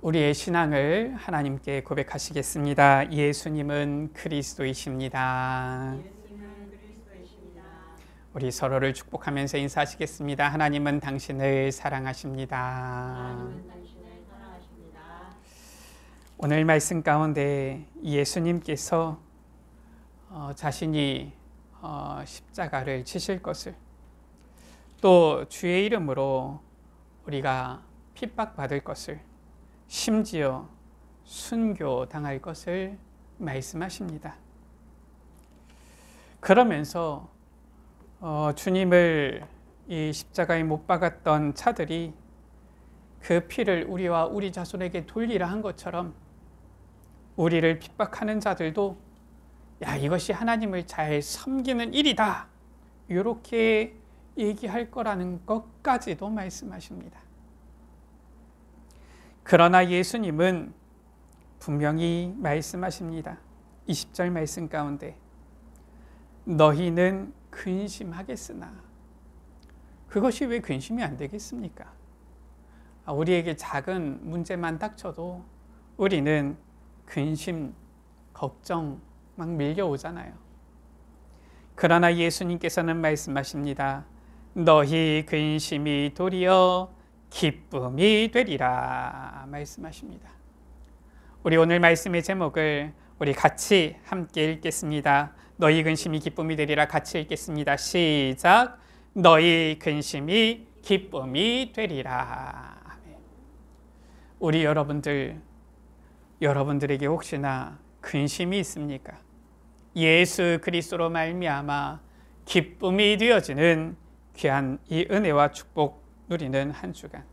우리의 신앙을 하나님께 고백하시겠습니다. 예수님은 그리스도이십니다. 우리 서로를 축복하면서 인사하시겠습니다. 하나님은 당신을 사랑하십니다. 오늘 말씀 가운데 예수님께서 자신이 십자가를 지실 것을, 또 주의 이름으로 우리가 핍박받을 것을, 심지어 순교당할 것을 말씀하십니다. 그러면서 주님을 이 십자가에 못 박았던 자들이 그 피를 우리와 우리 자손에게 돌리라 한 것처럼 우리를 핍박하는 자들도 야, 이것이 하나님을 잘 섬기는 일이다, 이렇게 얘기할 거라는 것까지도 말씀하십니다. 그러나 예수님은 분명히 말씀하십니다. 20절 말씀 가운데 너희는 근심하겠으나, 그것이 왜 근심이 안 되겠습니까? 우리에게 작은 문제만 닥쳐도 우리는 근심, 걱정 막 밀려오잖아요. 그러나 예수님께서는 말씀하십니다. 너희 근심이 도리어 기쁨이 되리라 말씀하십니다. 우리 오늘 말씀의 제목을 우리 같이 함께 읽겠습니다. 너희 근심이 기쁨이 되리라. 같이 읽겠습니다. 시작. 너희 근심이 기쁨이 되리라. 우리 여러분들에게 혹시나 근심이 있습니까? 예수 그리스도로 말미암아 기쁨이 되어지는 귀한 이 은혜와 축복 누리는 한 주간,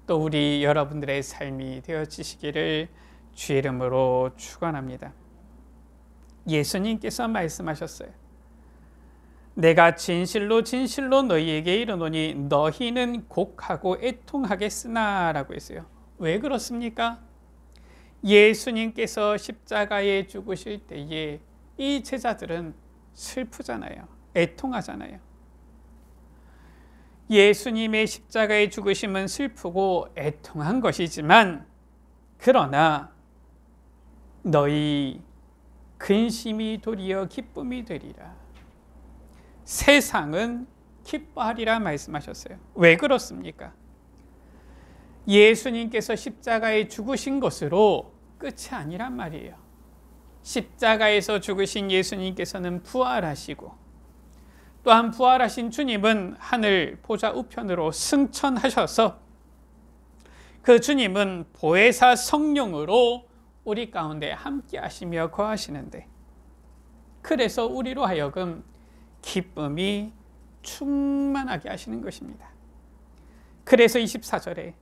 또 우리 여러분들의 삶이 되어지시기를 주의 이름으로 축원합니다. 예수님께서 말씀하셨어요. 내가 진실로 진실로 너희에게 이르노니 너희는 곡하고 애통하겠으나 라고 했어요. 왜 그렇습니까? 예수님께서 십자가에 죽으실 때에 이 제자들은 슬프잖아요. 애통하잖아요. 예수님의 십자가의 죽으심은 슬프고 애통한 것이지만, 그러나 너희 근심이 도리어 기쁨이 되리라. 세상은 기뻐하리라 말씀하셨어요. 왜 그렇습니까? 예수님께서 십자가에 죽으신 것으로 끝이 아니란 말이에요. 십자가에서 죽으신 예수님께서는 부활하시고, 또한 부활하신 주님은 하늘 보좌 우편으로 승천하셔서 그 주님은 보혜사 성령으로 우리 가운데 함께 하시며 거하시는데, 그래서 우리로 하여금 기쁨이 충만하게 하시는 것입니다. 그래서 24절에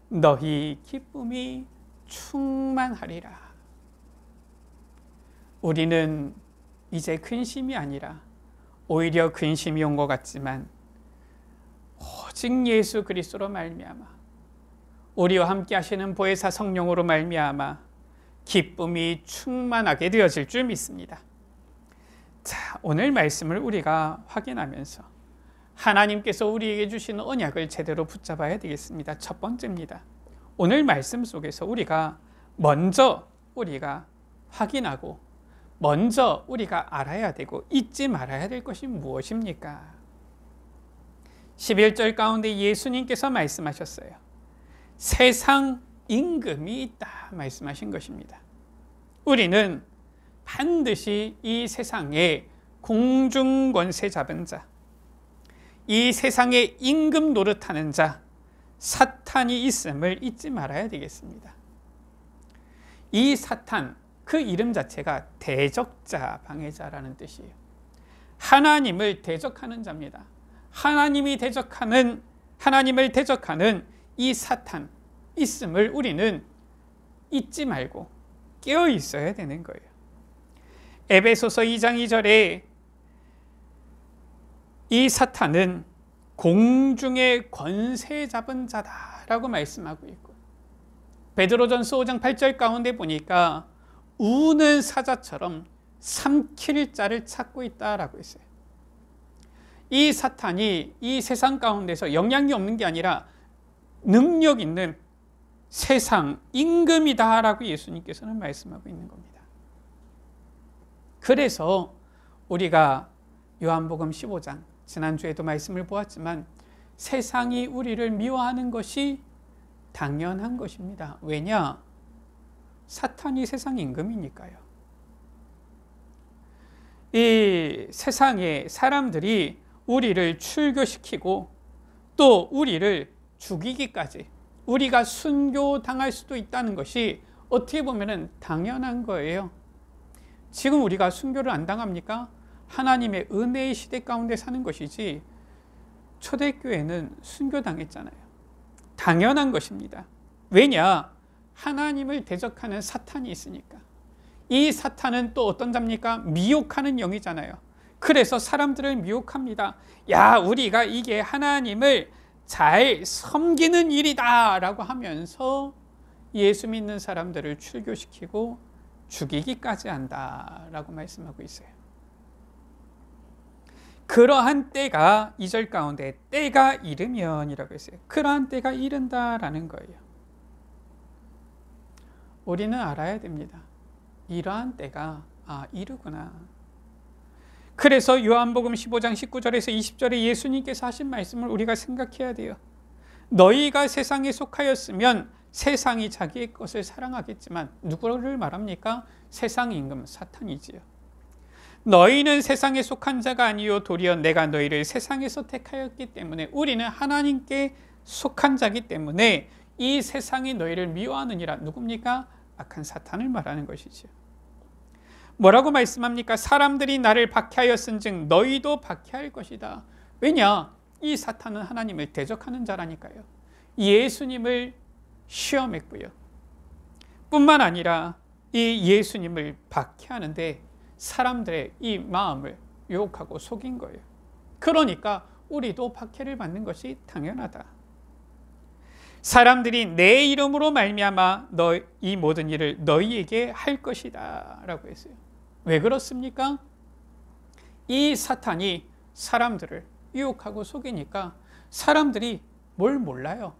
너희 기쁨이 충만하리라. 우리는 이제 근심이 아니라 오히려 근심이 온 것 같지만, 오직 예수 그리스도로 말미암아, 우리와 함께 하시는 보혜사 성령으로 말미암아 기쁨이 충만하게 되어질 줄 믿습니다. 자, 오늘 말씀을 우리가 확인하면서 하나님께서 우리에게 주시는 언약을 제대로 붙잡아야 되겠습니다. 첫 번째입니다. 오늘 말씀 속에서 먼저 우리가 확인하고, 먼저 우리가 알아야 되고 잊지 말아야 될 것이 무엇입니까? 11절 가운데 예수님께서 말씀하셨어요. 세상 임금이 있다 말씀하신 것입니다. 우리는 반드시 이 세상에 공중권세 잡은 자, 이 세상에 임금 노릇하는 자, 사탄이 있음을 잊지 말아야 되겠습니다. 이 사탄, 그 이름 자체가 대적자, 방해자라는 뜻이에요. 하나님을 대적하는 자입니다. 하나님을 대적하는 이 사탄 있음을 우리는 잊지 말고 깨어 있어야 되는 거예요. 에베소서 2장 2절에 이 사탄은 공중의 권세 잡은 자다라고 말씀하고 있고, 베드로전서 5장 8절 가운데 보니까 우는 사자처럼 삼킬 자를 찾고 있다라고 했어요. 이 사탄이 이 세상 가운데서 영향이 없는 게 아니라 능력 있는 세상 임금이다라고 예수님께서는 말씀하고 있는 겁니다. 그래서 우리가 요한복음 15장, 지난주에도 말씀을 보았지만 세상이 우리를 미워하는 것이 당연한 것입니다. 왜냐? 사탄이 세상 임금이니까요. 이 세상에 사람들이 우리를 출교시키고 또 우리를 죽이기까지, 우리가 순교당할 수도 있다는 것이 어떻게 보면 당연한 거예요. 지금 우리가 순교를 안 당합니까? 하나님의 은혜의 시대 가운데 사는 것이지 초대교회는 순교당했잖아요. 당연한 것입니다. 왜냐? 하나님을 대적하는 사탄이 있으니까. 이 사탄은 또 어떤 자입니까? 미혹하는 영이잖아요. 그래서 사람들을 미혹합니다. 야, 우리가 이게 하나님을 잘 섬기는 일이다 라고 하면서 예수 믿는 사람들을 출교시키고 죽이기까지 한다라고 말씀하고 있어요. 그러한 때가 2절 가운데 때가 이르면이라고 했어요. 그러한 때가 이른다라는 거예요. 우리는 알아야 됩니다. 이러한 때가 이르구나. 그래서 요한복음 15장 19절에서 20절에 예수님께서 하신 말씀을 우리가 생각해야 돼요. 너희가 세상에 속하였으면 세상이 자기의 것을 사랑하겠지만, 누구를 말합니까? 세상 임금 사탄이지요. 너희는 세상에 속한 자가 아니요 도리어 내가 너희를 세상에서 택하였기 때문에, 우리는 하나님께 속한 자기 때문에 이 세상이 너희를 미워하느니라. 누굽니까? 악한 사탄을 말하는 것이죠. 뭐라고 말씀합니까? 사람들이 나를 박해하였은즉 너희도 박해할 것이다. 왜냐? 이 사탄은 하나님을 대적하는 자라니까요. 예수님을 시험했고요. 뿐만 아니라 이 예수님을 박해하는데 사람들의 이 마음을 유혹하고 속인 거예요. 그러니까 우리도 박해를 받는 것이 당연하다. 사람들이 내 이름으로 말미암아 이 모든 일을 너희에게 할 것이다 라고 했어요. 왜 그렇습니까? 이 사탄이 사람들을 유혹하고 속이니까 사람들이 뭘 몰라요?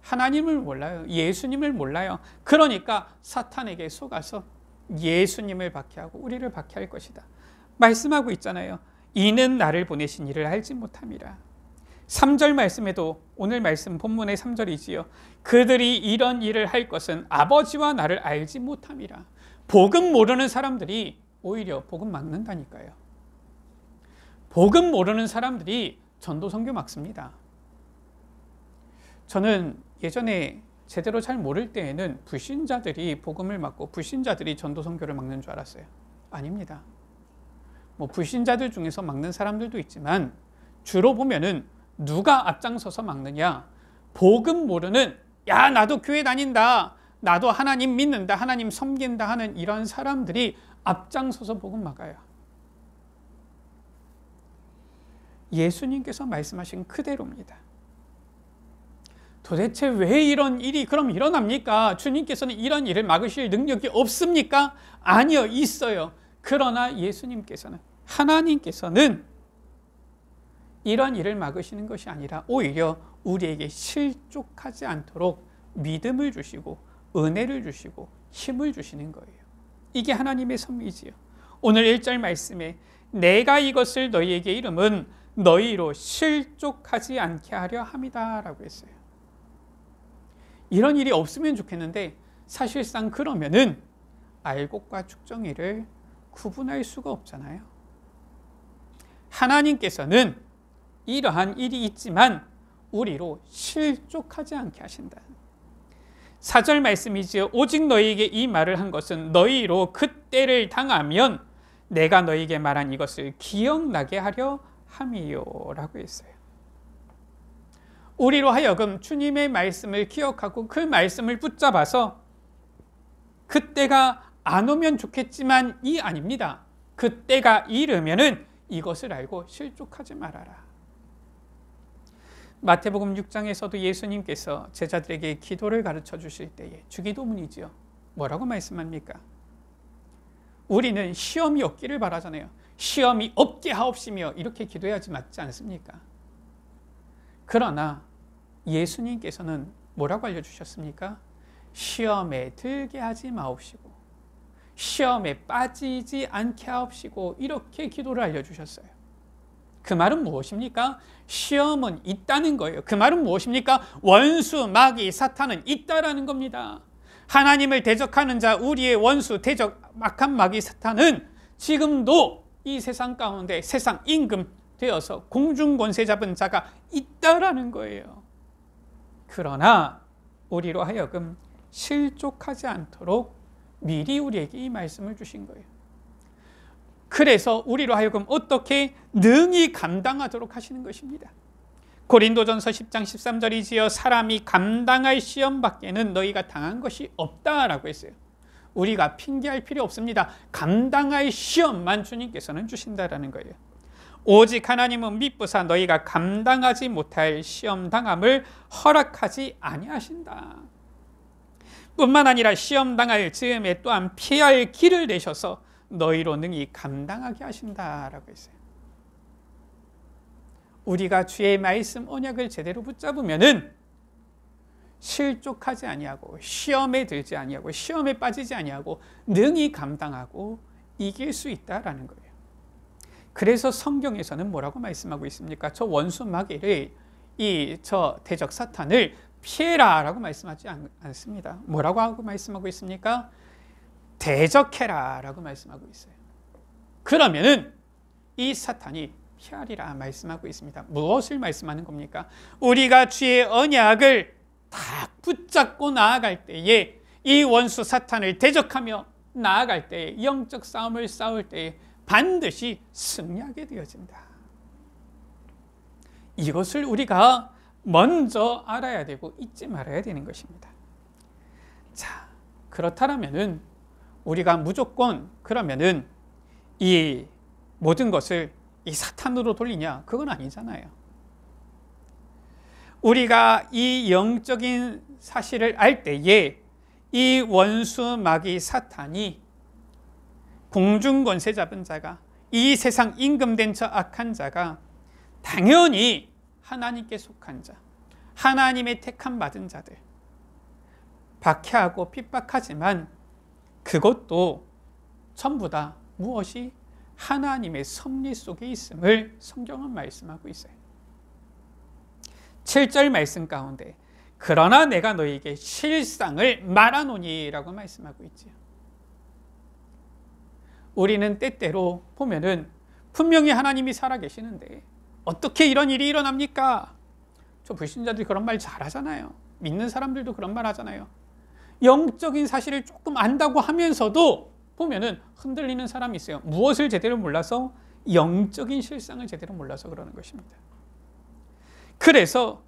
하나님을 몰라요. 예수님을 몰라요. 그러니까 사탄에게 속아서 예수님을 박해하고 우리를 박해할 것이다 말씀하고 있잖아요. 이는 나를 보내신 이를 알지 못함이라. 3절 말씀에도, 오늘 말씀 본문의 3절이지요. 그들이 이런 일을 할 것은 아버지와 나를 알지 못함이라. 복음 모르는 사람들이 오히려 복음 막는다니까요. 복음 모르는 사람들이 전도 선교 막습니다. 저는 예전에 제대로 잘 모를 때에는 불신자들이 복음을 막고 불신자들이 전도 선교를 막는 줄 알았어요. 아닙니다. 불신자들 중에서 막는 사람들도 있지만 주로 보면은 누가 앞장서서 막느냐? 복음 모르는, 야 나도 교회 다닌다, 나도 하나님 믿는다, 하나님 섬긴다 하는 이런 사람들이 앞장서서 복음 막아요. 예수님께서 말씀하신 그대로입니다. 도대체 왜 이런 일이 그럼 일어납니까? 주님께서는 이런 일을 막으실 능력이 없습니까? 아니요, 있어요. 그러나 예수님께서는, 하나님께서는 이런 일을 막으시는 것이 아니라 오히려 우리에게 실족하지 않도록 믿음을 주시고 은혜를 주시고 힘을 주시는 거예요. 이게 하나님의 섭리지요. 오늘 1절 말씀에 내가 이것을 너희에게 이름은 너희로 실족하지 않게 하려 함이다 라고 했어요. 이런 일이 없으면 좋겠는데 사실상 그러면은 알곡과 축정이를 구분할 수가 없잖아요. 하나님께서는 이러한 일이 있지만 우리로 실족하지 않게 하신다. 4절 말씀이지요. 오직 너희에게 이 말을 한 것은 너희로 그때를 당하면 내가 너희에게 말한 이것을 기억나게 하려 함이요 라고 했어요. 우리로 하여금 주님의 말씀을 기억하고 그 말씀을 붙잡아서 그때가 안 오면 좋겠지만 이 아닙니다. 그때가 이르면은 이것을 알고 실족하지 말아라. 마태복음 6장에서도 예수님께서 제자들에게 기도를 가르쳐 주실 때에 주기도문이지요. 뭐라고 말씀합니까? 우리는 시험이 없기를 바라잖아요. 시험이 없게 하옵시며 이렇게 기도해야지 맞지 않습니까? 그러나 예수님께서는 뭐라고 알려주셨습니까? 시험에 들게 하지 마옵시고 시험에 빠지지 않게 하옵시고 이렇게 기도를 알려주셨어요. 그 말은 무엇입니까? 시험은 있다는 거예요. 그 말은 무엇입니까? 원수, 마귀, 사탄은 있다라는 겁니다. 하나님을 대적하는 자, 우리의 원수, 대적, 악한 마귀, 사탄은 지금도 이 세상 가운데 세상 임금 되어서 공중 권세 잡은 자가 있다라는 거예요. 그러나 우리로 하여금 실족하지 않도록 미리 우리에게 이 말씀을 주신 거예요. 그래서 우리로 하여금 어떻게 능히 감당하도록 하시는 것입니다. 고린도전서 10장 13절이지요. 사람이 감당할 시험 밖에는 너희가 당한 것이 없다라고 했어요. 우리가 핑계할 필요 없습니다. 감당할 시험만 주님께서는 주신다라는 거예요. 오직 하나님은 미쁘사 너희가 감당하지 못할 시험 당함을 허락하지 아니하신다. 뿐만 아니라 시험 당할 즈음에 또한 피할 길을 내셔서 너희로 능히 감당하게 하신다라고 했어요. 우리가 주의 말씀 언약을 제대로 붙잡으면은 실족하지 아니하고 시험에 들지 아니하고 시험에 빠지지 아니하고 능히 감당하고 이길 수 있다라는 거예요. 그래서 성경에서는 뭐라고 말씀하고 있습니까? 저 원수 마귀를 저 대적 사탄을 피해라라고 말씀하지 않습니다. 뭐라고 하고 말씀하고 있습니까? 대적해라라고 말씀하고 있어요. 그러면은 이 사탄이 피하리라 말씀하고 있습니다. 무엇을 말씀하는 겁니까? 우리가 주의 언약을 딱 붙잡고 나아갈 때에 이 원수 사탄을 대적하며 나아갈 때에 영적 싸움을 싸울 때에 반드시 승리하게 되어진다. 이것을 우리가 먼저 알아야 되고 잊지 말아야 되는 것입니다. 자, 그렇다면은 우리가 무조건 그러면은 이 모든 것을 이 사탄으로 돌리냐? 그건 아니잖아요. 우리가 이 영적인 사실을 알 때에 이 원수 마귀 사탄이 공중 권세 잡은 자가 이 세상 임금된 저 악한 자가 당연히 하나님께 속한 자, 하나님의 택함 받은 자들 박해하고 핍박하지만 그것도 전부 다 무엇이 하나님의 섭리 속에 있음을 성경은 말씀하고 있어요. 7절 말씀 가운데 그러나 내가 너희에게 실상을 말하노니라고 말씀하고 있지요. 우리는 때때로 보면은 분명히 하나님이 살아계시는데 어떻게 이런 일이 일어납니까? 저 불신자들이 그런 말 잘하잖아요. 믿는 사람들도 그런 말 하잖아요. 영적인 사실을 조금 안다고 하면서도 보면은 흔들리는 사람이 있어요. 무엇을 제대로 몰라서? 영적인 실상을 제대로 몰라서 그러는 것입니다. 그래서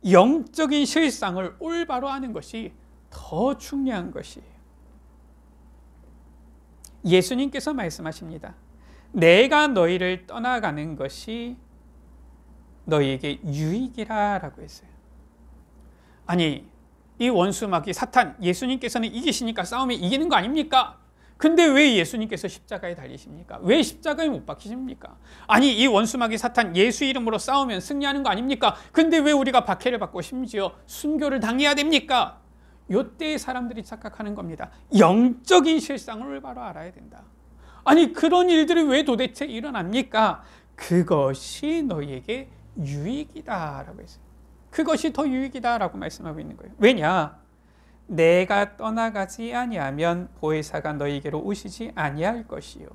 영적인 실상을 올바로 아는 것이 더 중요한 것이에요. 예수님께서 말씀하십니다. 내가 너희를 떠나가는 것이 너희에게 유익이라 라고 했어요. 아니, 이 원수 마귀 사탄 예수님께서는 이기시니까 싸움에 이기는 거 아닙니까? 근데 왜 예수님께서 십자가에 달리십니까? 왜 십자가에 못 박히십니까? 아니, 이 원수 마귀 사탄 예수 이름으로 싸우면 승리하는 거 아닙니까? 근데 왜 우리가 박해를 받고 심지어 순교를 당해야 됩니까? 이때 사람들이 착각하는 겁니다. 영적인 실상을 올바로 알아야 된다. 아니, 그런 일들이 왜 도대체 일어납니까? 그것이 너희에게 유익이다라고 했어요. 그것이 더 유익이다라고 말씀하고 있는 거예요. 왜냐? 내가 떠나가지 아니하면 보혜사가 너희에게로 오시지 아니할 것이요.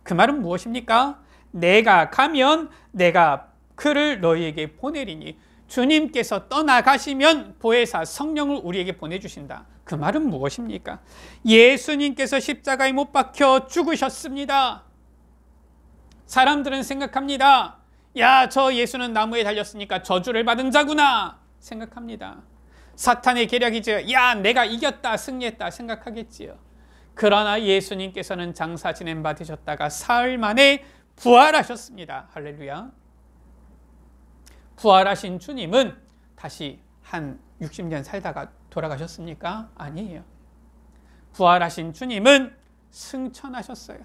그 말은 무엇입니까? 내가 가면 내가 그를 너희에게 보내리니 주님께서 떠나가시면 보혜사 성령을 우리에게 보내주신다. 그 말은 무엇입니까? 예수님께서 십자가에 못 박혀 죽으셨습니다. 사람들은 생각합니다. 야, 저 예수는 나무에 달렸으니까 저주를 받은 자구나 생각합니다. 사탄의 계략이죠. 야, 내가 이겼다, 승리했다 생각하겠지요. 그러나 예수님께서는 장사 지낸 바 되셨다가 사흘 만에 부활하셨습니다. 할렐루야. 부활하신 주님은 다시 한 60년 살다가 돌아가셨습니까? 아니에요. 부활하신 주님은 승천하셨어요.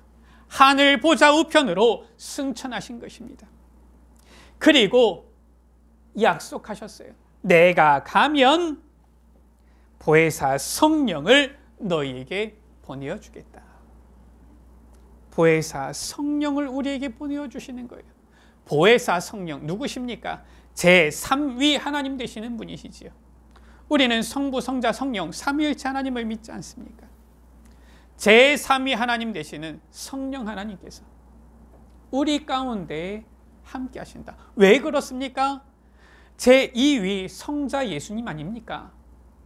하늘 보좌 우편으로 승천하신 것입니다. 그리고 약속하셨어요. 내가 가면 보혜사 성령을 너희에게 보내어 주겠다. 보혜사 성령을 우리에게 보내어 주시는 거예요. 보혜사 성령 누구십니까? 제3위 하나님 되시는 분이시지요. 우리는 성부, 성자, 성령 삼위일체 하나님을 믿지 않습니까? 제3위 하나님 되시는 성령 하나님께서 우리 가운데 함께 하신다. 왜 그렇습니까? 제2위 성자 예수님 아닙니까?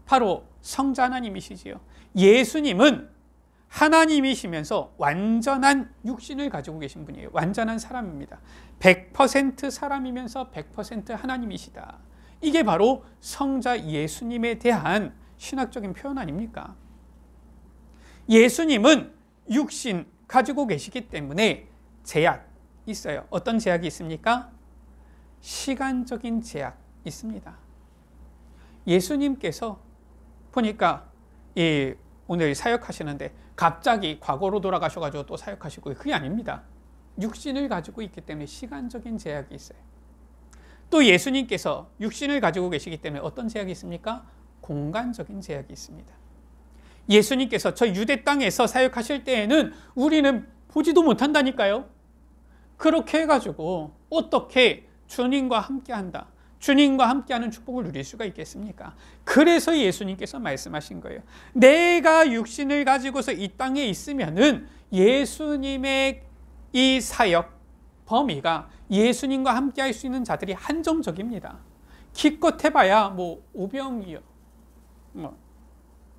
바로 성자 하나님이시지요. 예수님은 하나님이시면서 완전한 육신을 가지고 계신 분이에요. 완전한 사람입니다. 100% 사람이면서 100% 하나님이시다. 이게 바로 성자 예수님에 대한 신학적인 표현 아닙니까? 예수님은 육신 가지고 계시기 때문에 제약 있어요. 어떤 제약이 있습니까? 시간적인 제약 있습니다. 예수님께서 보니까 오늘 사역하시는데 갑자기 과거로 돌아가셔가지고 또 사역하시고 그게 아닙니다. 육신을 가지고 있기 때문에 시간적인 제약이 있어요. 또 예수님께서 육신을 가지고 계시기 때문에 어떤 제약이 있습니까? 공간적인 제약이 있습니다. 예수님께서 저 유대 땅에서 사역하실 때에는 우리는 보지도 못한다니까요. 그렇게 해가지고 어떻게 주님과 함께한다, 주님과 함께하는 축복을 누릴 수가 있겠습니까? 그래서 예수님께서 말씀하신 거예요. 내가 육신을 가지고서 이 땅에 있으면은 예수님의 이 사역 범위가 예수님과 함께할 수 있는 자들이 한정적입니다. 기껏 해봐야 뭐 5병이요,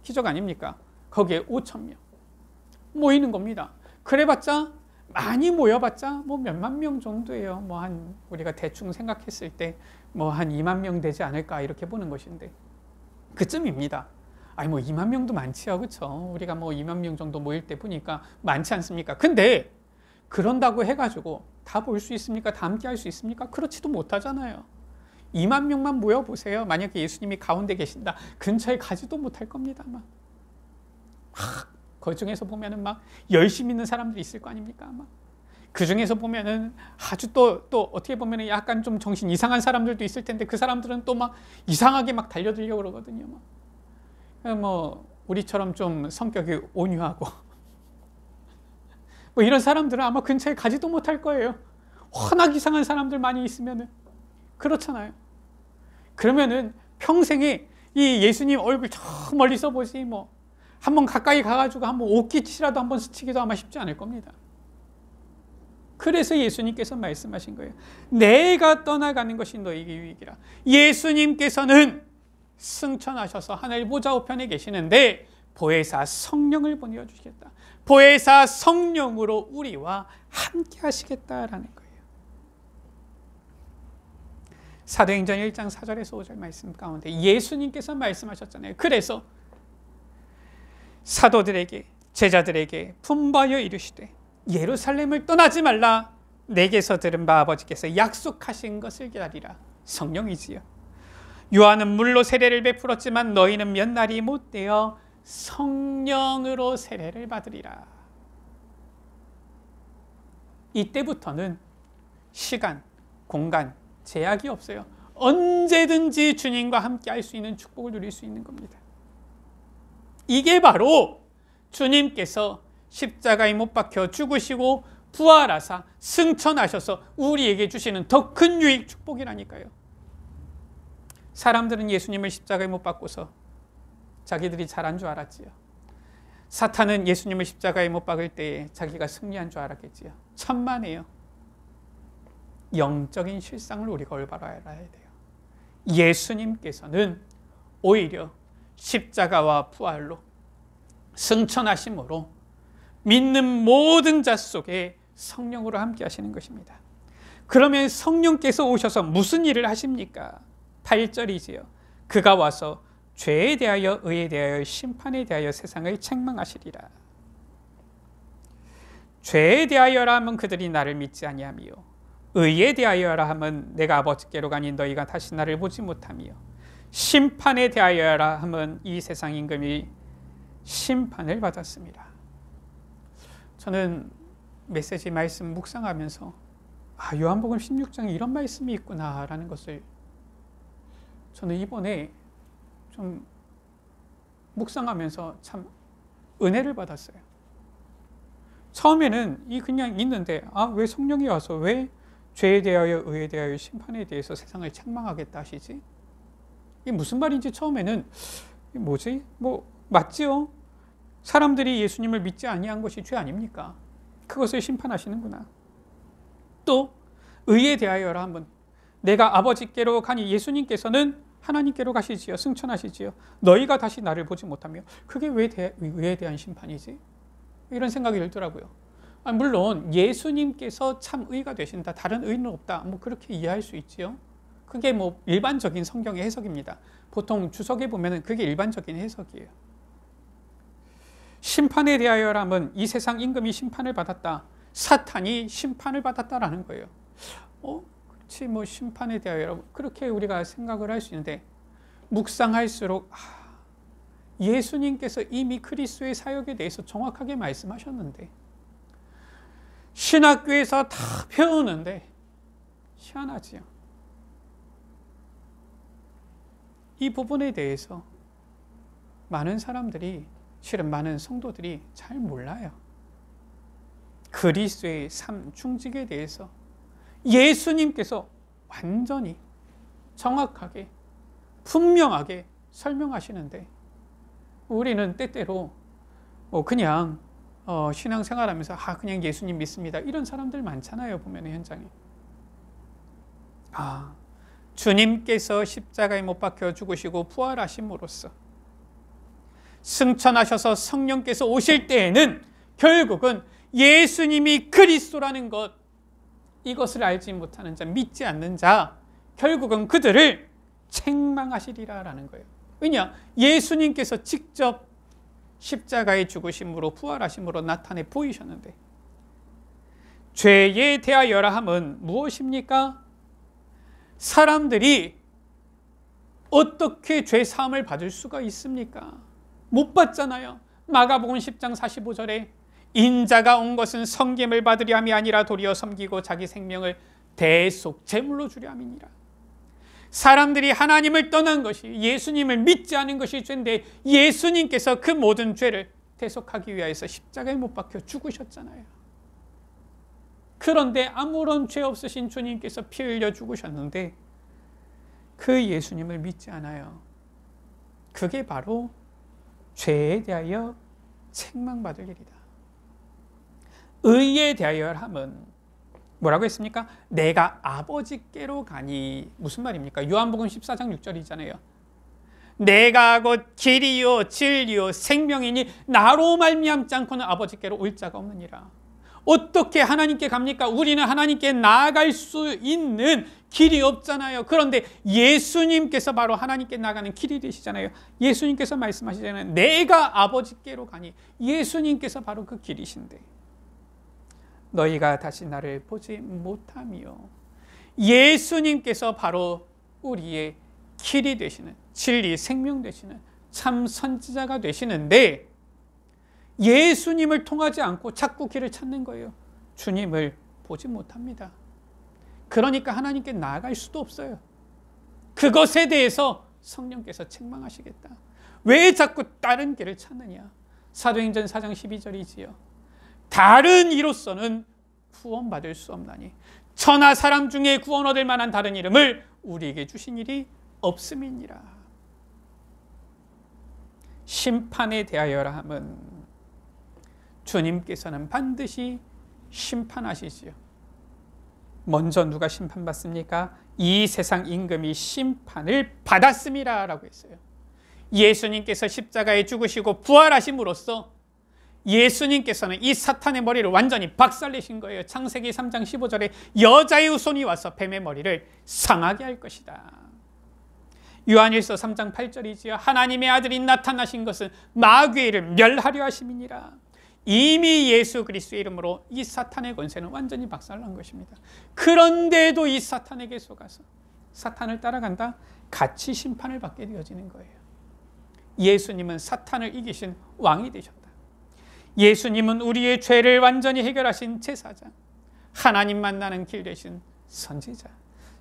기적 아닙니까? 거기에 5,000명 모이는 겁니다. 그래봤자 많이 모여봤자 뭐 몇만 명 정도예요. 뭐 한 우리가 대충 생각했을 때 뭐 한 2만 명 되지 않을까 이렇게 보는 것인데 그쯤입니다. 아니 뭐 2만 명도 많지요, 그렇죠? 우리가 뭐 2만 명 정도 모일 때 보니까 많지 않습니까? 근데 그런다고 해가지고 다 볼 수 있습니까? 다 함께 할 수 있습니까? 그렇지도 못하잖아요. 2만 명만 모여보세요. 만약에 예수님이 가운데 계신다. 근처에 가지도 못할 겁니다. 막 그 중에서 보면은 막 열심히 있는 사람들이 있을 거 아닙니까? 막 그 중에서 보면은 아주 또 어떻게 보면은 약간 좀 정신 이상한 사람들도 있을 텐데 그 사람들은 또 막 이상하게 막 달려들려고 그러거든요. 막 뭐 우리처럼 좀 성격이 온유하고 뭐 이런 사람들은 아마 근처에 가지도 못할 거예요. 워낙 이상한 사람들 많이 있으면은 그렇잖아요. 그러면은 평생에 이 예수님 얼굴 저 멀리서 보지 뭐 한번 가까이 가가지고 한번 옷깃이라도 한번 스치기도 아마 쉽지 않을 겁니다. 그래서 예수님께서 말씀하신 거예요. 내가 떠나가는 것이 너에게 유익이라. 예수님께서는 승천하셔서 하늘 보좌 우편에 계시는데 보혜사 성령을 보내어 주시겠다. 보혜사 성령으로 우리와 함께 하시겠다라는 거예요. 사도행전 1장 4절에서 5절 말씀 가운데 예수님께서 말씀하셨잖아요. 그래서 사도들에게 제자들에게 분부하여 이르시되 예루살렘을 떠나지 말라. 내게서 들은 바 아버지께서 약속하신 것을 기다리라. 성령이지요. 요한은 물로 세례를 베풀었지만 너희는 몇 날이 못되어 성령으로 세례를 받으리라. 이때부터는 시간, 공간, 제약이 없어요. 언제든지 주님과 함께 할 수 있는 축복을 누릴 수 있는 겁니다. 이게 바로 주님께서 십자가에 못 박혀 죽으시고 부활하사 승천하셔서 우리에게 주시는 더 큰 유익 축복이라니까요. 사람들은 예수님을 십자가에 못 박고서 자기들이 잘한 줄 알았지요. 사탄은 예수님을 십자가에 못 박을 때에 자기가 승리한 줄 알았겠지요. 천만에요. 영적인 실상을 우리가 올바로 알아야 돼요. 예수님께서는 오히려 십자가와 부활로 승천하심으로 믿는 모든 자 속에 성령으로 함께 하시는 것입니다. 그러면 성령께서 오셔서 무슨 일을 하십니까? 8절이지요. 그가 와서 죄에 대하여 의에 대하여 심판에 대하여 세상을 책망하시리라. 죄에 대하여라 하면 그들이 나를 믿지 아니하며 의에 대하여라 하면 내가 아버지께로 가니 너희가 다시 나를 보지 못하며 심판에 대하여라 하면 이 세상 임금이 심판을 받았습니다. 저는 메시지 말씀 묵상하면서 요한복음 16장에 이런 말씀이 있구나라는 것을 저는 이번에 좀 묵상하면서 참 은혜를 받았어요. 처음에는 이 그냥 있는데 왜 성령이 와서 왜 죄에 대하여 의에 대하여 심판에 대해서 세상을 책망하겠다 하시지? 이게 무슨 말인지 처음에는 뭐지? 맞지요? 사람들이 예수님을 믿지 아니한 것이 죄 아닙니까? 그것을 심판하시는구나. 또 의에 대하여라 한번 내가 아버지께로 가니 예수님께서는 하나님께로 가시지요. 승천하시지요. 너희가 다시 나를 보지 못하며 그게 왜 의에 대한 심판이지? 이런 생각이 들더라고요. 물론 예수님께서 참 의가 되신다. 다른 의는 없다. 그렇게 이해할 수 있지요. 그게 일반적인 성경의 해석입니다. 보통 주석에 보면은 그게 일반적인 해석이에요. 심판에 대하여라면 이 세상 임금이 심판을 받았다. 사탄이 심판을 받았다라는 거예요. 그렇지 심판에 대하여 그렇게 우리가 생각을 할 수 있는데 묵상할수록 예수님께서 이미 그리스도의 사역에 대해서 정확하게 말씀하셨는데 신학교에서 다 배우는데 희한하지요. 이 부분에 대해서 많은 사람들이 실은 많은 성도들이 잘 몰라요. 그리스도의 삶 중직에 대해서 예수님께서 완전히 정확하게 분명하게 설명하시는데 우리는 때때로 그냥 신앙생활하면서 그냥 예수님 믿습니다. 이런 사람들 많잖아요. 보면 현장에. 주님께서 십자가에 못 박혀 죽으시고 부활하심으로써 승천하셔서 성령께서 오실 때에는 결국은 예수님이 그리스도라는 것, 이것을 알지 못하는 자, 믿지 않는 자, 결국은 그들을 책망하시리라라는 거예요. 왜냐? 예수님께서 직접 십자가의 죽으심으로 부활하심으로 나타내 보이셨는데 죄에 대하여라 함은 무엇입니까? 사람들이 어떻게 죄 사함을 받을 수가 있습니까? 못 받잖아요. 마가복음 10장 45절에 인자가 온 것은 섬김을 받으려 함이 아니라 도리어 섬기고 자기 생명을 대속 제물로 주려 함이니라. 사람들이 하나님을 떠난 것이, 예수님을 믿지 않은 것이 죄인데 예수님께서 그 모든 죄를 대속하기 위하여서 십자가에 못 박혀 죽으셨잖아요. 그런데 아무런 죄 없으신 주님께서 피 흘려 죽으셨는데 그 예수님을 믿지 않아요. 그게 바로 죄에 대하여 책망받을 일이다. 의에 대하여 함은 뭐라고 했습니까? 내가 아버지께로 가니. 무슨 말입니까? 요한복음 14장 6절이잖아요. 내가 곧 길이요 진리요 생명이니 나로 말미암지 않고는 아버지께로 올 자가 없느니라. 어떻게 하나님께 갑니까? 우리는 하나님께 나아갈 수 있는 길이 없잖아요. 그런데 예수님께서 바로 하나님께 나가는 길이 되시잖아요. 예수님께서 말씀하시잖아요. 내가 아버지께로 가니. 예수님께서 바로 그 길이신데 너희가 다시 나를 보지 못하며, 예수님께서 바로 우리의 길이 되시는, 진리, 생명 되시는 참 선지자가 되시는데 예수님을 통하지 않고 자꾸 길을 찾는 거예요. 주님을 보지 못합니다. 그러니까 하나님께 나아갈 수도 없어요. 그것에 대해서 성령께서 책망하시겠다. 왜 자꾸 다른 길을 찾느냐? 사도행전 4장 12절이지요. 다른 이로서는 구원받을 수 없나니 천하 사람 중에 구원 얻을 만한 다른 이름을 우리에게 주신 일이 없음이니라. 심판에 대하여라 함은 주님께서는 반드시 심판하시지요. 먼저 누가 심판받습니까? 이 세상 임금이 심판을 받았음이라 라고 했어요. 예수님께서 십자가에 죽으시고 부활하심으로써 예수님께서는 이 사탄의 머리를 완전히 박살내신 거예요. 창세기 3장 15절에 여자의 후손이 와서 뱀의 머리를 상하게 할 것이다. 요한일서 3장 8절이지요. 하나님의 아들이 나타나신 것은 마귀를 멸하려 하심이니라. 이미 예수 그리스도의 이름으로 이 사탄의 권세는 완전히 박살난 것입니다. 그런데도 이 사탄에게 속아서 사탄을 따라간다? 같이 심판을 받게 되어지는 거예요. 예수님은 사탄을 이기신 왕이 되셨다. 예수님은 우리의 죄를 완전히 해결하신 제사장, 하나님 만나는 길 되신 선지자,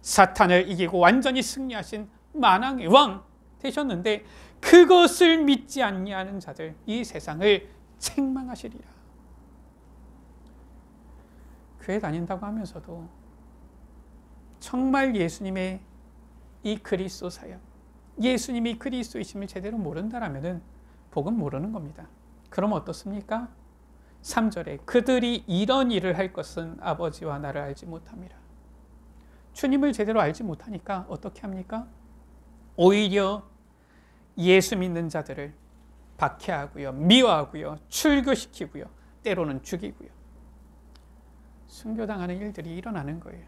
사탄을 이기고 완전히 승리하신 만왕의 왕, 되셨는데 그것을 믿지 아니하는 자들 이 세상을 책망하시리라. 교회 다닌다고 하면서도 정말 예수님의 이 그리스도 사역, 예수님이 그리스도이심을 제대로 모른다라면은 복음 모르는 겁니다. 그럼 어떻습니까? 3절에 그들이 이런 일을 할 것은 아버지와 나를 알지 못함이라. 주님을 제대로 알지 못하니까 어떻게 합니까? 오히려 예수 믿는 자들을 박해하고요, 미워하고요, 출교시키고요, 때로는 죽이고요. 순교당하는 일들이 일어나는 거예요.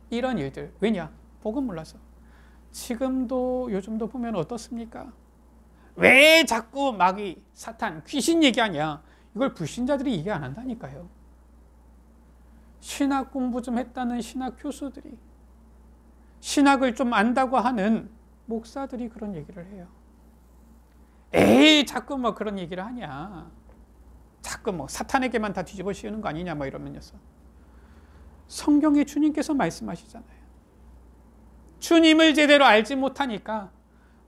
이런 일들, 왜냐? 복음 몰라서. 지금도 요즘도 보면 어떻습니까? 왜 자꾸 마귀, 사탄, 귀신 얘기하냐? 이걸 불신자들이 얘기 안 한다니까요. 신학 공부 좀 했다는 신학 교수들이, 신학을 좀 안다고 하는 목사들이 그런 얘기를 해요. 에이, 자꾸 뭐 그런 얘기를 하냐? 자꾸 뭐 사탄에게만 다 뒤집어 씌우는 거 아니냐? 뭐 이러면서. 성경에 주님께서 말씀하시잖아요. 주님을 제대로 알지 못하니까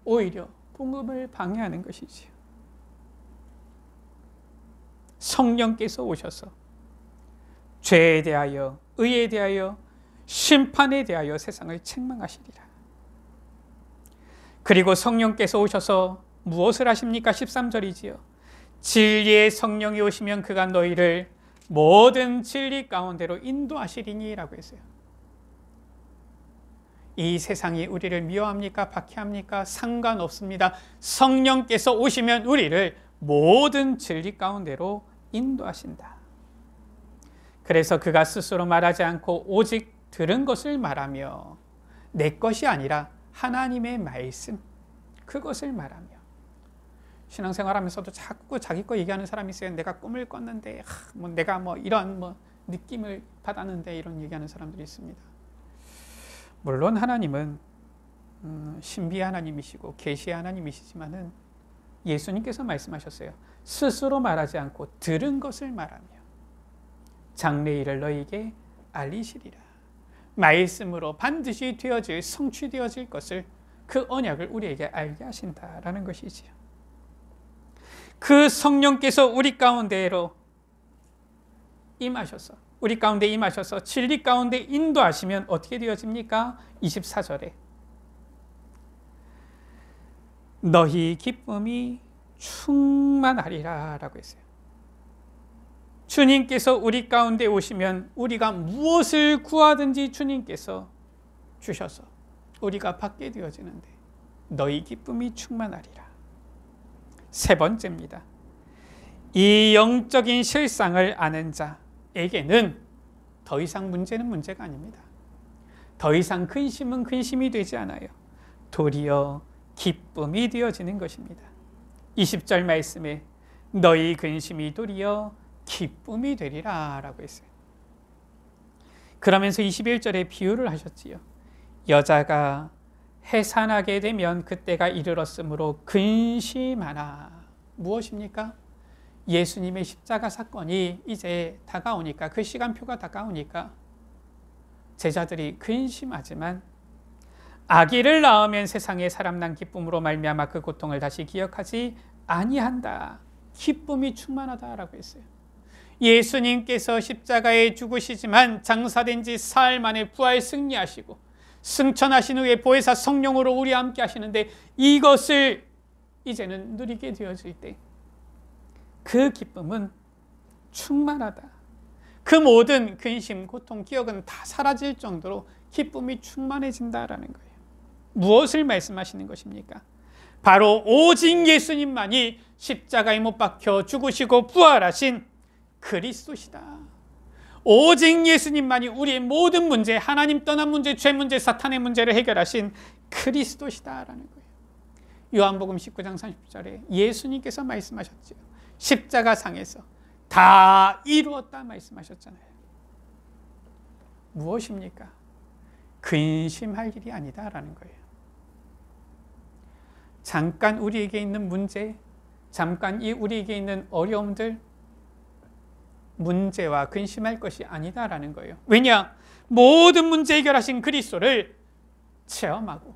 오히려 복음을 방해하는 것이지요. 성령께서 오셔서 죄에 대하여, 의에 대하여, 심판에 대하여 세상을 책망하시리라. 그리고 성령께서 오셔서 무엇을 하십니까? 13절이지요. 진리의 성령이 오시면 그가 너희를 모든 진리 가운데로 인도하시리니 라고 했어요. 이 세상이 우리를 미워합니까? 박해합니까? 상관없습니다. 성령께서 오시면 우리를 모든 진리 가운데로 인도하신다. 그래서 그가 스스로 말하지 않고 오직 들은 것을 말하며, 내 것이 아니라 하나님의 말씀, 그것을 말하며. 신앙생활하면서도 자꾸 자기 거 얘기하는 사람이 있어요. 내가 꿈을 꿨는데, 내가 이런 느낌을 받았는데, 이런 얘기하는 사람들이 있습니다. 물론 하나님은 신비의 하나님이시고 계시의 하나님이시지만은 예수님께서 말씀하셨어요. 스스로 말하지 않고 들은 것을 말하며 장래일을 너희에게 알리시리라. 말씀으로 반드시 되어질, 성취되어질 것을, 그 언약을 우리에게 알게 하신다라는 것이지요. 그 성령께서 우리 가운데로 임하셔서, 우리 가운데 임하셔서 진리 가운데 인도하시면 어떻게 되어집니까? 24절에 너희 기쁨이 충만하리라 라고 했어요. 주님께서 우리 가운데 오시면 우리가 무엇을 구하든지 주님께서 주셔서 우리가 받게 되어지는데 너희 기쁨이 충만하리라. 세 번째입니다. 이 영적인 실상을 아는 자에게는 더 이상 문제는 문제가 아닙니다. 더 이상 근심은 근심이 되지 않아요. 도리어 기쁨이 되어지는 것입니다. 20절 말씀에 너희 근심이 도리어 기쁨이 되리라 라고 했어요. 그러면서 21절에 비유를 하셨지요. 여자가 해산하게 되면 그때가 이르렀으므로 근심하나. 무엇입니까? 예수님의 십자가 사건이 이제 다가오니까, 그 시간표가 다가오니까 제자들이 근심하지만 아기를 낳으면 세상에 사람 난 기쁨으로 말미암아 그 고통을 다시 기억하지 아니한다. 기쁨이 충만하다라고 했어요. 예수님께서 십자가에 죽으시지만 장사된 지 사흘 만에 부활 승리하시고 승천하신 후에 보혜사 성령으로 우리와 함께 하시는데, 이것을 이제는 누리게 되어질 때 그 기쁨은 충만하다. 그 모든 근심, 고통, 기억은 다 사라질 정도로 기쁨이 충만해진다라는 거예요. 무엇을 말씀하시는 것입니까? 바로 오직 예수님만이 십자가에 못 박혀 죽으시고 부활하신 그리스도시다. 오직 예수님만이 우리의 모든 문제, 하나님 떠난 문제, 죄 문제, 사탄의 문제를 해결하신 그리스도시다라는 거예요. 요한복음 19장 30절에 예수님께서 말씀하셨죠. 십자가상에서 다 이루었다 말씀하셨잖아요. 무엇입니까? 근심할 일이 아니다라는 거예요. 잠깐 우리에게 있는 문제, 잠깐 우리에게 있는 어려움들, 문제와 근심할 것이 아니다라는 거예요. 왜냐? 모든 문제 해결하신 그리스도를 체험하고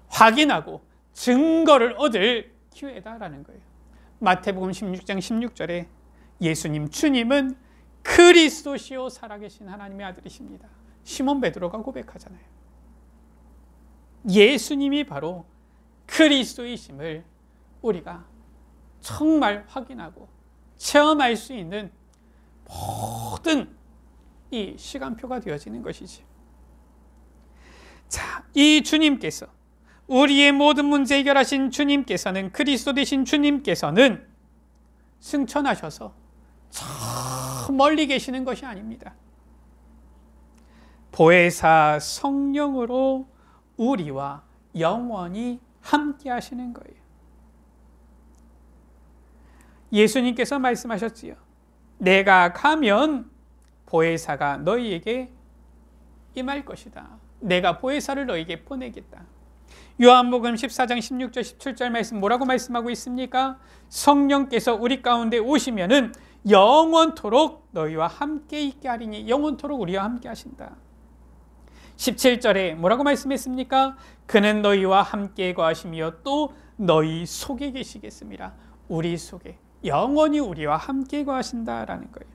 확인하고 증거를 얻을 기회다라는 거예요. 마태복음 16장 16절에 예수님, 주님은 그리스도시요 살아계신 하나님의 아들이십니다. 시몬 베드로가 고백하잖아요. 예수님이 바로 그리스도이심을 우리가 정말 확인하고 체험할 수 있는 모든 이 시간표가 되어지는 것이지. 자, 이 주님께서, 우리의 모든 문제 해결하신 주님께서는, 그리스도 되신 주님께서는 승천하셔서 저 멀리 계시는 것이 아닙니다. 보혜사 성령으로 우리와 영원히 함께 하시는 거예요. 예수님께서 말씀하셨지요. 내가 가면 보혜사가 너희에게 임할 것이다. 내가 보혜사를 너희에게 보내겠다. 요한복음 14장 16절 17절 말씀 뭐라고 말씀하고 있습니까? 성령께서 우리 가운데 오시면은 영원토록 너희와 함께 있게 하리니, 영원토록 우리와 함께 하신다. 17절에 뭐라고 말씀했습니까? 그는 너희와 함께 거하시며 또 너희 속에 계시겠습니다. 우리 속에 영원히 우리와 함께 거하신다라는 거예요.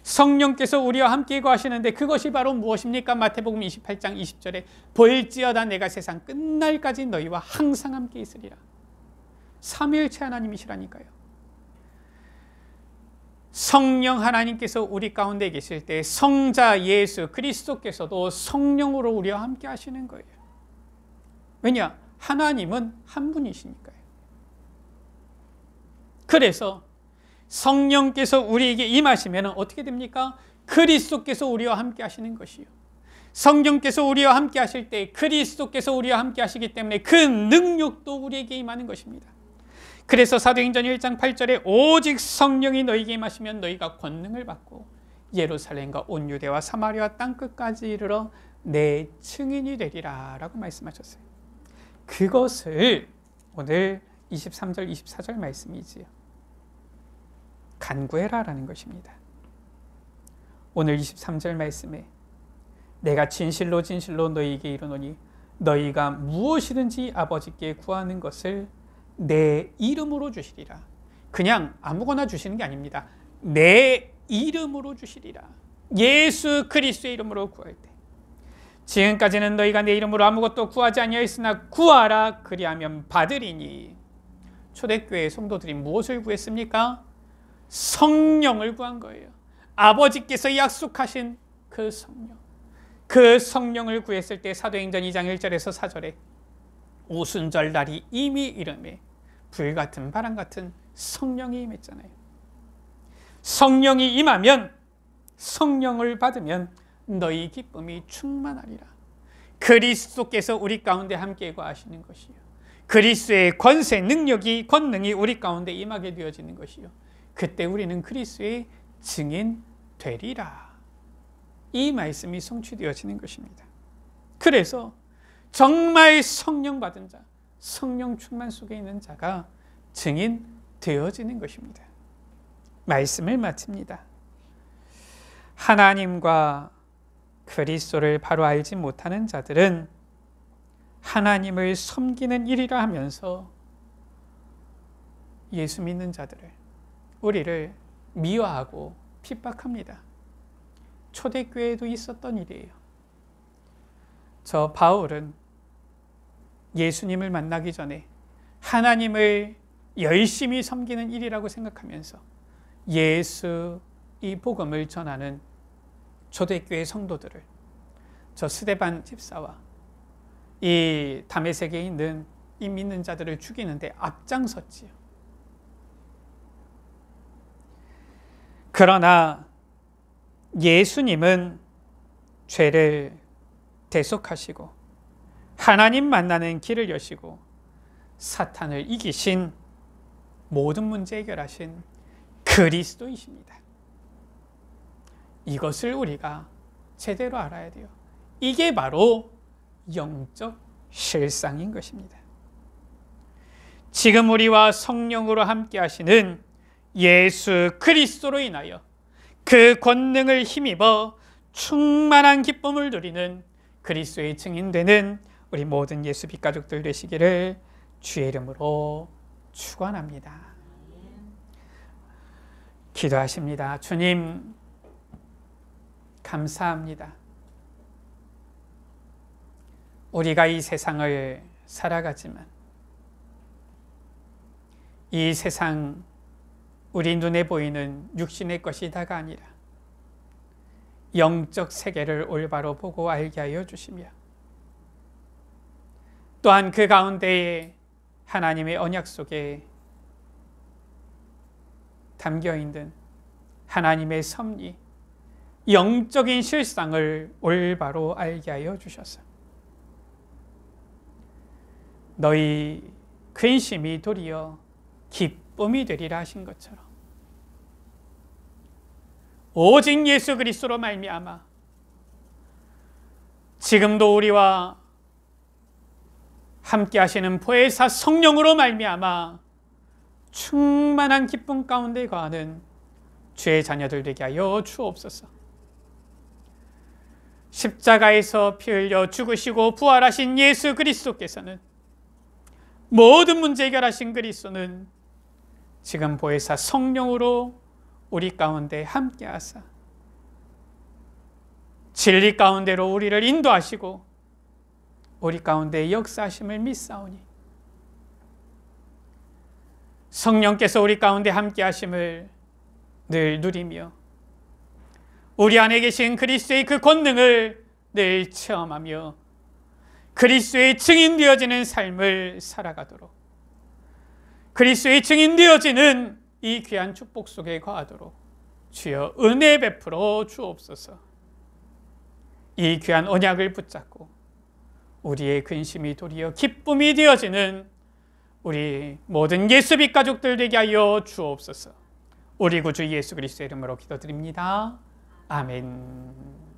성령께서 우리와 함께 거하시는데 그것이 바로 무엇입니까? 마태복음 28장 20절에 볼지어다 내가 세상 끝날까지 너희와 항상 함께 있으리라. 삼위일체 하나님이시라니까요. 성령 하나님께서 우리 가운데 계실 때 성자 예수 그리스도께서도 성령으로 우리와 함께 하시는 거예요. 왜냐? 하나님은 한 분이시니까요. 그래서 성령께서 우리에게 임하시면 어떻게 됩니까? 그리스도께서 우리와 함께 하시는 것이요. 성령께서 우리와 함께 하실 때 그리스도께서 우리와 함께 하시기 때문에 그 능력도 우리에게 임하는 것입니다. 그래서 사도행전 1장 8절에 오직 성령이 너희에게 임하시면 너희가 권능을 받고 예루살렘과 온 유대와 사마리아 땅끝까지 이르러 내 증인이 되리라 라고 말씀하셨어요. 그것을 오늘 23절 24절 말씀이지요. 간구해라 라는 것입니다. 오늘 23절 말씀에 내가 진실로 진실로 너희에게 이르노니 너희가 무엇이든지 아버지께 구하는 것을 내 이름으로 주시리라. 그냥 아무거나 주시는 게 아닙니다. 내 이름으로 주시리라. 예수 그리스도의 이름으로 구할 때 지금까지는 너희가 내 이름으로 아무것도 구하지 아니하였으나 구하라 그리하면 받으리니. 초대교회 성도들이 무엇을 구했습니까? 성령을 구한 거예요. 아버지께서 약속하신 그 성령. 그 성령을 구했을 때 사도행전 2장 1절에서 4절에 오순절 날이 이미 이름에 불같은 바람 같은 성령이 임했잖아요. 성령이 임하면, 성령을 받으면 너희 기쁨이 충만하리라. 그리스도께서 우리 가운데 함께 거하시는 것이요. 그리스도의 권세, 능력이, 권능이 우리 가운데 임하게 되어지는 것이요. 그때 우리는 그리스도의 증인 되리라. 이 말씀이 성취되어지는 것입니다. 그래서 정말 성령 받은 자, 성령 충만 속에 있는 자가 증인 되어지는 것입니다. 말씀을 마칩니다. 하나님과 그리스도를 바로 알지 못하는 자들은 하나님을 섬기는 일이라 하면서 예수 믿는 자들을, 우리를 미워하고 핍박합니다. 초대교회에도 있었던 일이에요. 저 바울은 예수님을 만나기 전에 하나님을 열심히 섬기는 일이라고 생각하면서 예수 이 복음을 전하는 초대교회 성도들을, 저 스데반 집사와 이 다메섹에 있는 이 믿는 자들을 죽이는데 앞장섰지요. 그러나 예수님은 죄를 대속하시고 하나님 만나는 길을 여시고 사탄을 이기신, 모든 문제 해결하신 그리스도이십니다. 이것을 우리가 제대로 알아야 돼요. 이게 바로 영적 실상인 것입니다. 지금 우리와 성령으로 함께 하시는 예수 그리스도로 인하여 그 권능을 힘입어 충만한 기쁨을 누리는 그리스도의 증인되는 우리 모든 예수빛 가족들 되시기를 주의 이름으로 축원합니다. 기도하십니다. 주님, 감사합니다. 우리가 이 세상을 살아가지만 이 세상 우리 눈에 보이는 육신의 것이 다가 아니라 영적 세계를 올바로 보고 알게 하여 주시며 또한 그 가운데에 하나님의 언약 속에 담겨있는 하나님의 섭리, 영적인 실상을 올바로 알게 하여 주셔서 너희 근심이 도리어 기쁨이 되리라 하신 것처럼 오직 예수 그리스도로 말미암아 지금도 우리와 함께 하시는 보혜사 성령으로 말미암아 충만한 기쁨 가운데 거하는 주의 자녀들 되게 하여 주옵소서. 십자가에서 피 흘려 죽으시고 부활하신 예수 그리스도께서는 모든 문제 해결하신 그리스도는 지금 보혜사 성령으로 우리 가운데 함께 하사 진리 가운데로 우리를 인도하시고 우리 가운데 역사하심을 믿사오니 성령께서 우리 가운데 함께 하심을 늘 누리며 우리 안에 계신 그리스도의 그 권능을 늘 체험하며 그리스도의 증인 되어지는 삶을 살아가도록 그리스도의 증인 되어지는 이 귀한 축복 속에 거하도록 주여 은혜 베풀어 주옵소서. 이 귀한 언약을 붙잡고 우리의 근심이 도리어 기쁨이 되어지는 우리 모든 예수빛 가족들 되게 하여 주옵소서. 우리 구주 예수 그리스도의 이름으로 기도드립니다. 아멘.